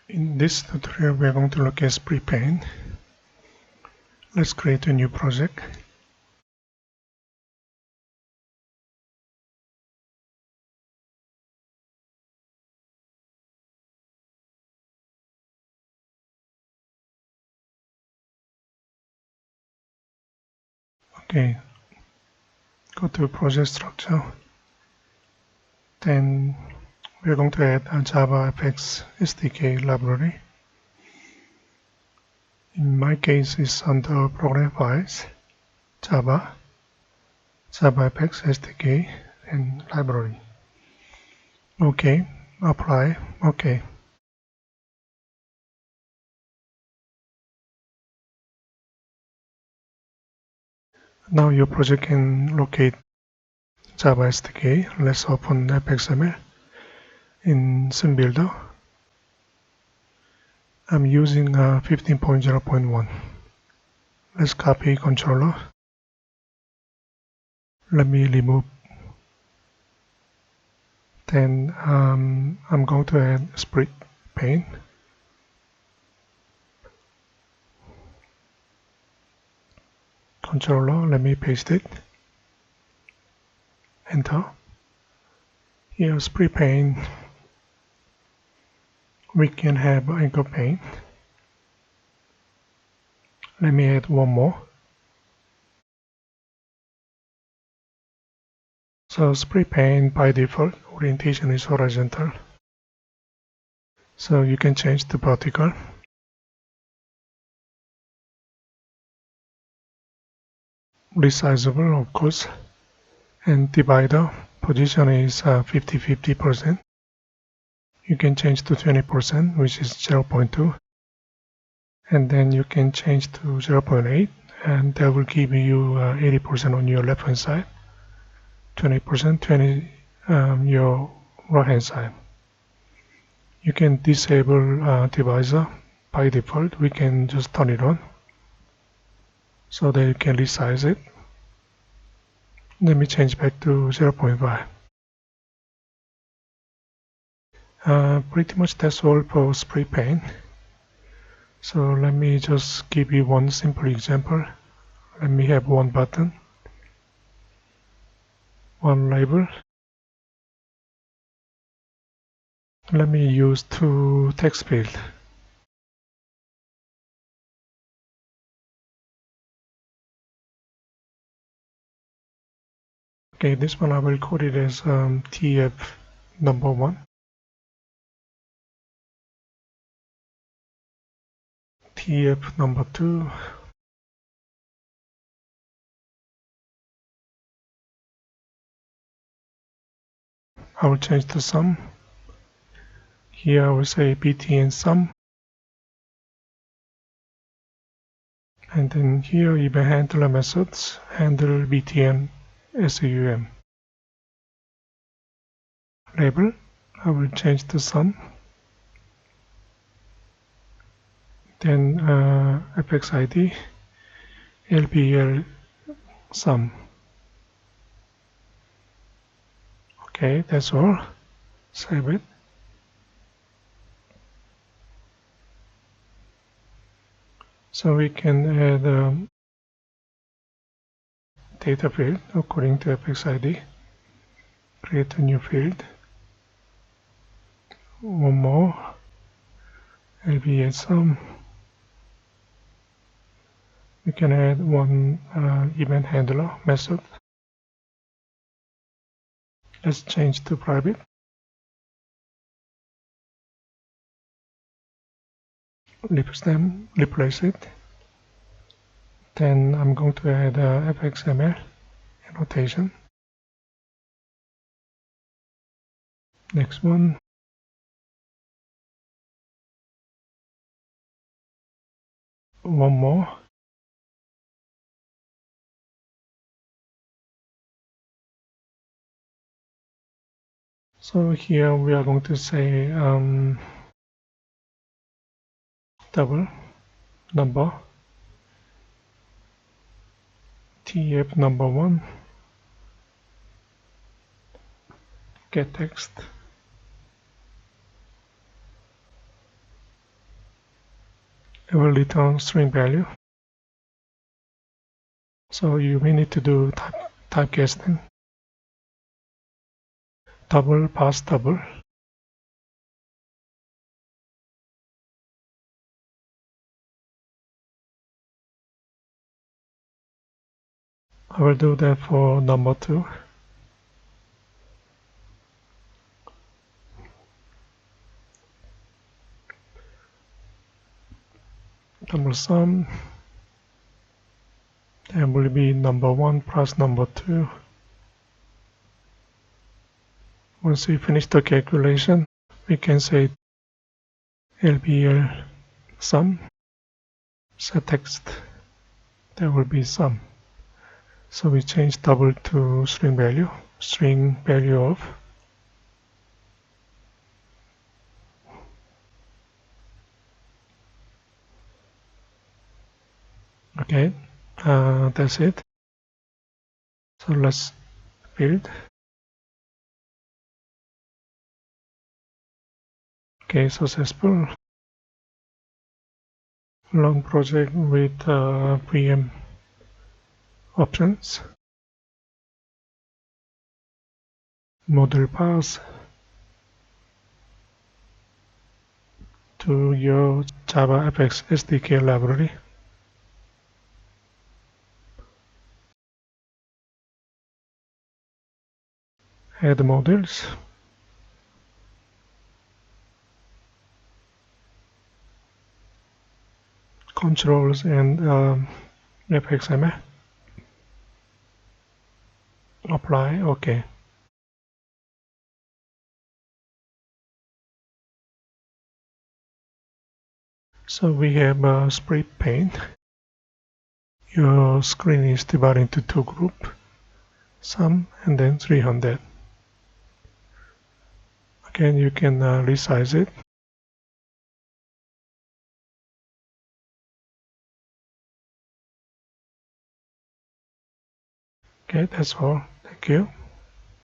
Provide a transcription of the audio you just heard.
In this tutorial, we are going to look at SplitPane. Let's create a new project. Okay, go to project structure. Then we're going to add a JavaFX SDK library. In my case, it's under program files, Java, JavaFX SDK, and library. Okay, apply, okay. Now your project can locate Java SDK. Let's open fxml in SceneBuilder. I'm using 15.0.1. Let's copy controller. Let me remove. Then I'm going to add SplitPane. Controller, let me paste it. Enter. Here, SplitPane. We can have anchor pane. Let me add one more. So SplitPane by default orientation is horizontal. So you can change to vertical. Resizable, of course. And divider position is 50-50%. You can change to 20%, which is 0.2. And then you can change to 0.8, and that will give you 80% on your left hand side, 20% your right hand side. You can disable divisor by default. We can just turn it on so that you can resize it. Let me change back to 0.5. Pretty much that's all for SplitPane. So let me just give you one simple example. Let me have one button, one label. Let me use two text fields. Okay, this one I will code it as TF number 1, TF number 2, I will change to sum. Here I will say btn sum. And then here event handler methods handle btn sum. Label, I will change to sum. Then fx id lbl sum. Okay, that's all. Save it. So we can add data field according to fx id. Create a new field. One more. LBL sum. We can add one event handler method. Let's change to private. Replace it. Then I'm going to add fxml annotation. Next one. One more. So here we are going to say double number TF number 1 get text it will return string value. So you may need to do type casting. Double pass double. I will do that for number 2. Double sum. That will be number 1 plus number 2. Once we finish the calculation, we can say LBL sum, set text, that will be sum. So we change double to string value of. Okay, that's it. So let's build. Okay, successful. Long project with VM options. Model path to your JavaFX SDK library. Add models. Controls and fxml. Apply. Okay. So we have SplitPane. Your screen is divided into 2 groups, sum and then 300. Again, you can resize it. Okay, that's all. Thank you.